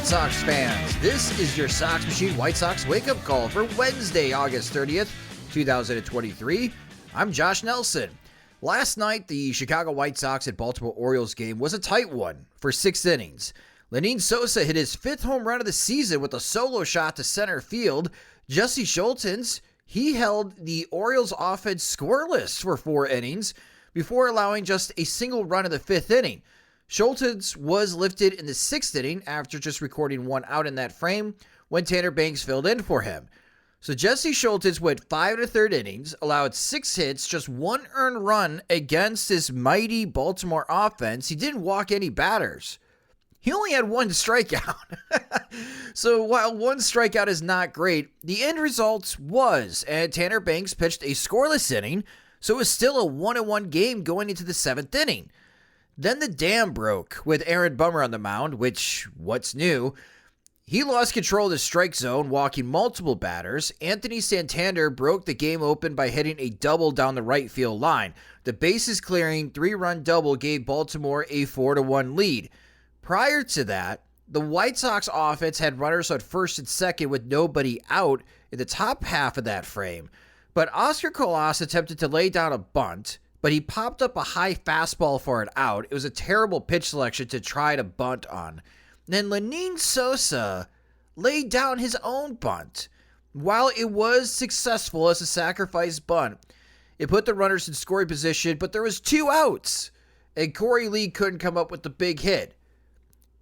Sox fans. This is your Sox Machine White Sox wake-up call for Wednesday, August 30th, 2023. I'm Josh Nelson. Last night, the Chicago White Sox at Baltimore Orioles game was a tight one for 6 innings. Lenyn Sosa hit his 5th home run of the season with a solo shot to center field. Jesse Scholtens, he held the Orioles offense scoreless for 4 innings before allowing just a single run in the 5th inning. Scholtens was lifted in the 6th inning after just recording 1 out in that frame when Tanner Banks filled in for him. So Jesse Scholtens went 5 1/3 innings, allowed 6 hits, just 1 earned run against this mighty Baltimore offense. He didn't walk any batters. He only had 1 strikeout. So while 1 strikeout is not great, the end result was, and Tanner Banks pitched a scoreless inning, so it was still a 1-1 game going into the 7th inning. Then the dam broke with Aaron Bummer on the mound, which, what's new? He lost control of the strike zone, walking multiple batters. Anthony Santander broke the game open by hitting a double down the right field line. The bases clearing 3-run double gave Baltimore a 4-1 lead. Prior to that, the White Sox offense had runners on first and second with nobody out in the top half of that frame. But Oscar Colas attempted to lay down a bunt, but he popped up a high fastball for an out. It was a terrible pitch selection to try to bunt on. Then Lenyn Sosa laid down his own bunt. While it was successful as a sacrifice bunt, it put the runners in scoring position, but there was 2 outs, and Corey Lee couldn't come up with the big hit.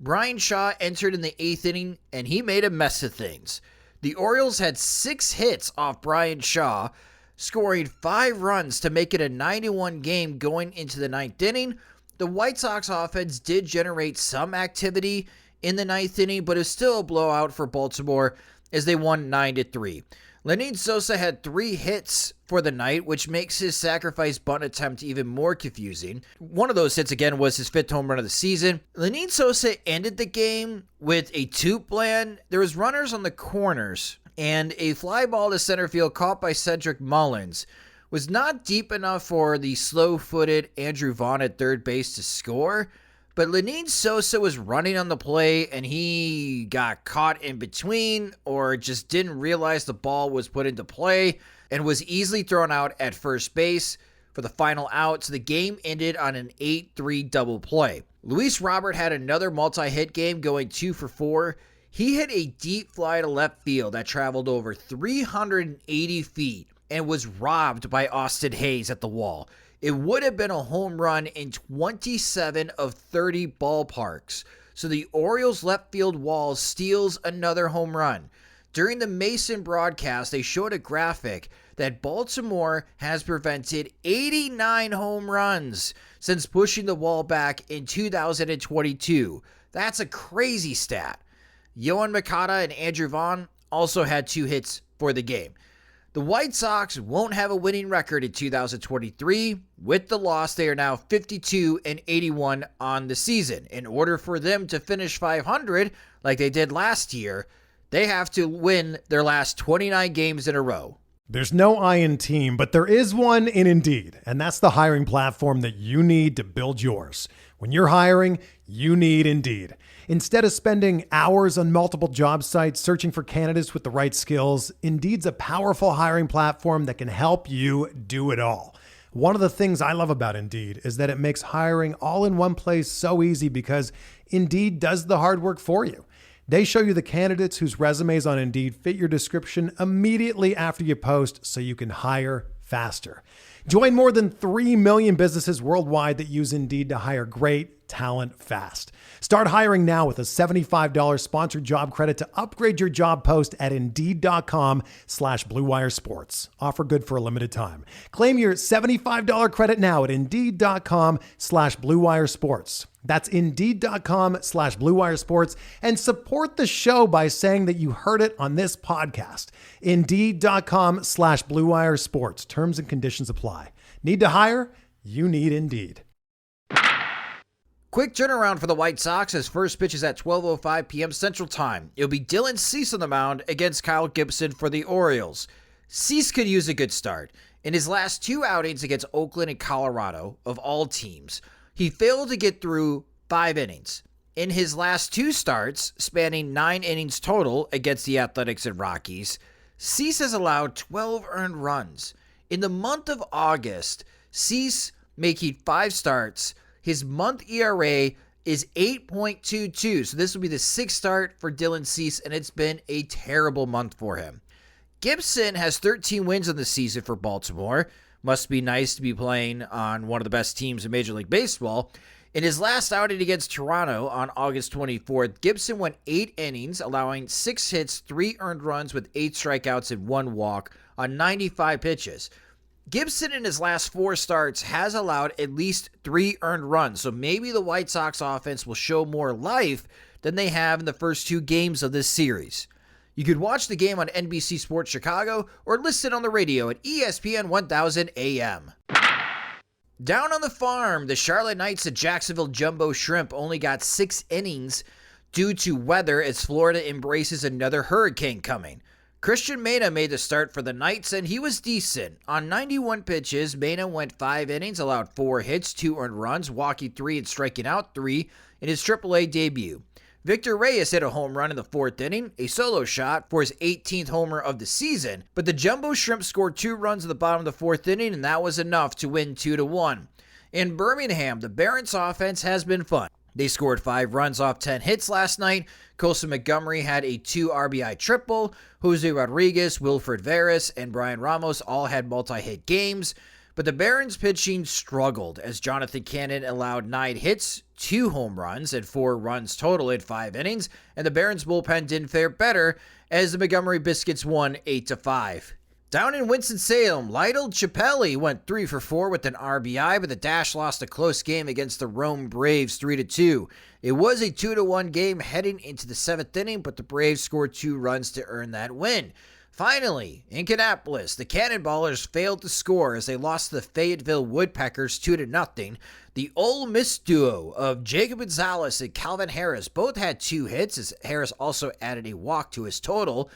Bryan Shaw entered in the 8th inning, and he made a mess of things. The Orioles had 6 hits off Bryan Shaw, scoring 5 runs to make it a 9-1 game going into the 9th inning. The White Sox offense did generate some activity in the 9th inning, but it was still a blowout for Baltimore as they won 9-3. Lenyn Sosa had 3 hits for the night, which makes his sacrifice bunt attempt even more confusing. One of those hits, again, was his 5th home run of the season. Lenyn Sosa ended the game with a toop land. There was runners on the corners, and a fly ball to center field caught by Cedric Mullins was not deep enough for the slow-footed Andrew Vaughn at third base to score, but Lenyn Sosa was running on the play, and he got caught in between or just didn't realize the ball was put into play and was easily thrown out at first base for the final out, so the game ended on an 8-3 double play. Luis Robert had another multi-hit game going 2 for 4. He hit a deep fly to left field that traveled over 380 feet and was robbed by Austin Hayes at the wall. It would have been a home run in 27 of 30 ballparks. So the Orioles left field wall steals another home run. During the Mason broadcast, they showed a graphic that Baltimore has prevented 89 home runs since pushing the wall back in 2022. That's a crazy stat. Yohan Moncada and Andrew Vaughn also had 2 hits for the game. The White Sox won't have a winning record in 2023. With the loss, they are now 52-81 on the season. In order for them to finish 500 like they did last year, they have to win their last 29 games in a row. There's no I in team, but there is one in Indeed, and that's the hiring platform that you need to build yours. When you're hiring, you need Indeed. Instead of spending hours on multiple job sites searching for candidates with the right skills, Indeed's a powerful hiring platform that can help you do it all. One of the things I love about Indeed is that it makes hiring all in one place so easy because Indeed does the hard work for you. They show you the candidates whose resumes on Indeed fit your description immediately after you post so you can hire faster. Join more than 3 million businesses worldwide that use Indeed to hire great talent fast. Start hiring now with a $75 sponsored job credit to upgrade your job post at Indeed.com/Blue Wire Sports. Offer good for a limited time. Claim your $75 credit now at Indeed.com/Blue Wire Sports. That's Indeed.com/Blue Wire Sports, and support the show by saying that you heard it on this podcast. Indeed.com/Blue Wire Sports. Terms and conditions apply. Need to hire? You need Indeed. Quick turnaround for the White Sox as first pitch is at 12:05 p.m. Central Time. It'll be Dylan Cease on the mound against Kyle Gibson for the Orioles. Cease could use a good start. In his last 2 outings against Oakland and Colorado, of all teams, he failed to get through 5 innings. In his last 2 starts, spanning 9 innings total against the Athletics and Rockies, Cease has allowed 12 earned runs. In the month of August, Cease, making 5 starts, his month ERA is 8.22. So this will be the 6th start for Dylan Cease, and it's been a terrible month for him. Gibson has 13 wins on the season for Baltimore. Must be nice to be playing on one of the best teams in Major League Baseball. In his last outing against Toronto on August 24th, Gibson went 8 innings, allowing 6 hits, 3 earned runs with 8 strikeouts and 1 walk on 95 pitches. Gibson in his last 4 starts has allowed at least 3 earned runs, so maybe the White Sox offense will show more life than they have in the first 2 games of this series. You could watch the game on NBC Sports Chicago or listen on the radio at ESPN 1000 AM. Down on the farm, the Charlotte Knights at Jacksonville Jumbo Shrimp only got 6 innings due to weather as Florida embraces another hurricane coming. Christian Mena made the start for the Knights, and he was decent. On 91 pitches, Mena went 5 innings, allowed 4 hits, 2 earned runs, walking 3 and striking out 3 in his AAA debut. Victor Reyes hit a home run in the 4th inning, a solo shot for his 18th homer of the season, but the Jumbo Shrimp scored 2 runs at the bottom of the 4th inning, and that was enough to win 2-1. In Birmingham, the Barons offense has been fun. They scored 5 runs off 10 hits last night. Colson Montgomery had a 2 RBI triple. Jose Rodriguez, Wilfred Veras, and Bryan Ramos all had multi-hit games. But the Barons pitching struggled as Jonathan Cannon allowed 9 hits, 2 home runs, and 4 runs total in 5 innings, and the Barons bullpen didn't fare better as the Montgomery Biscuits won 8-5. Down in Winston-Salem, Lydell Chappelli went 3 for 4 with an RBI, but the Dash lost a close game against the Rome Braves 3-2. It was a 2-1 game heading into the 7th inning, but the Braves scored 2 runs to earn that win. Finally, in Kannapolis, the Cannonballers failed to score as they lost to the Fayetteville Woodpeckers 2-0. The Ole Miss duo of Jacob Gonzalez and Calvin Harris both had 2 hits, as Harris also added a walk to his total.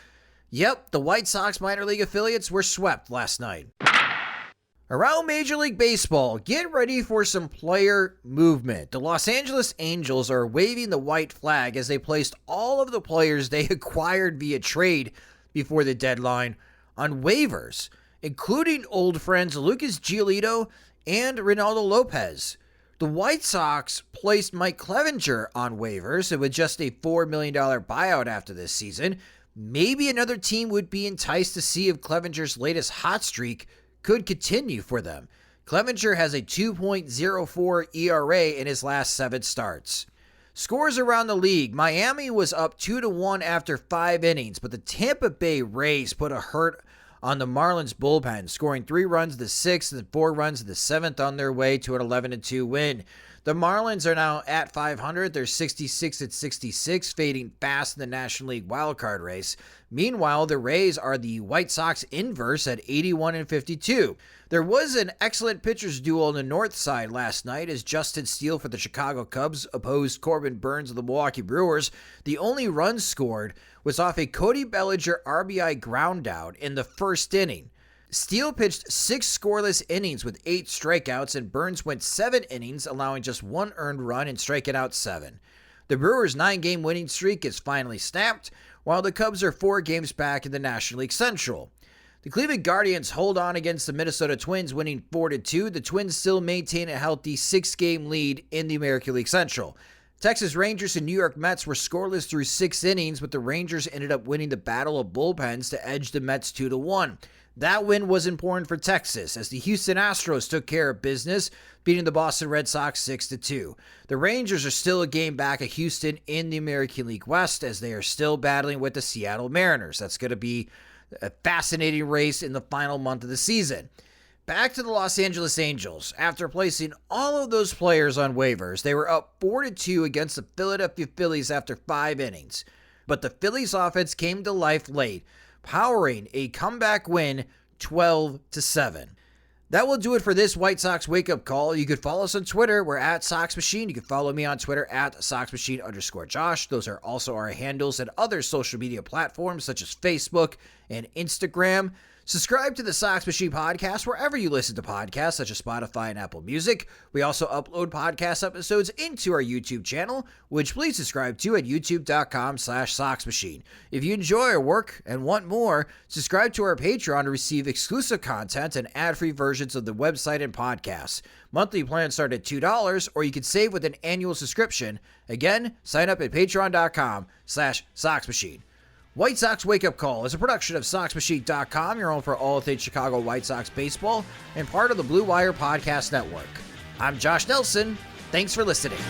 Yep, the White Sox minor league affiliates were swept last night. Around Major League Baseball, get ready for some player movement. The Los Angeles Angels are waving the white flag as they placed all of the players they acquired via trade before the deadline on waivers, including old friends Lucas Giolito and Ronaldo Lopez. The White Sox placed Mike Clevinger on waivers with just a $4 million buyout after this season. Maybe another team would be enticed to see if Clevinger's latest hot streak could continue for them. Clevinger has a 2.04 ERA in his last 7 starts. Scores around the league. Miami was up 2-1 after 5 innings, but the Tampa Bay Rays put a hurt on the Marlins bullpen, scoring 3 runs in the 6th and 4 runs in the 7th on their way to an 11-2 win. The Marlins are now at 500. They're 66-66, fading fast in the National League wildcard race. Meanwhile, the Rays are the White Sox inverse at 81-52. There was an excellent pitchers duel on the north side last night as Justin Steele for the Chicago Cubs opposed Corbin Burns of the Milwaukee Brewers. The only run scored was off a Cody Bellinger RBI groundout in the 1st inning. Steele pitched 6 scoreless innings with 8 strikeouts, and Burns went 7 innings, allowing just 1 earned run and striking out 7. The Brewers' 9-game winning streak is finally snapped, while the Cubs are 4 games back in the National League Central. The Cleveland Guardians hold on against the Minnesota Twins, winning 4-2. The Twins still maintain a healthy 6-game lead in the American League Central. Texas Rangers and New York Mets were scoreless through 6 innings, but the Rangers ended up winning the battle of bullpens to edge the Mets 2-1. That win was important for Texas as the Houston Astros took care of business, beating the Boston Red Sox 6-2. The Rangers are still a game back of Houston in the American League West as they are still battling with the Seattle Mariners. That's going to be a fascinating race in the final month of the season. Back to the Los Angeles Angels. After placing all of those players on waivers, they were up 4-2 against the Philadelphia Phillies after 5 innings. But the Phillies offense came to life late, powering a comeback win 12-7. That will do it for this White Sox wake-up call. You could follow us on Twitter. We're at Sox Machine. You can follow me on Twitter at SoxMachine_Josh. Those are also our handles at other social media platforms such as Facebook and Instagram. Subscribe to the Sox Machine podcast wherever you listen to podcasts, such as Spotify and Apple Music. We also upload podcast episodes into our YouTube channel, which please subscribe to at youtube.com/SoxMachine. If you enjoy our work and want more, subscribe to our Patreon to receive exclusive content and ad-free versions of the website and podcasts. Monthly plans start at $2, or you can save with an annual subscription. Again, sign up at patreon.com/SoxMachine. White Sox Wake Up Call is a production of SoxMachine.com, your home for all things Chicago White Sox baseball, and part of the Blue Wire Podcast Network. I'm Josh Nelson. Thanks for listening.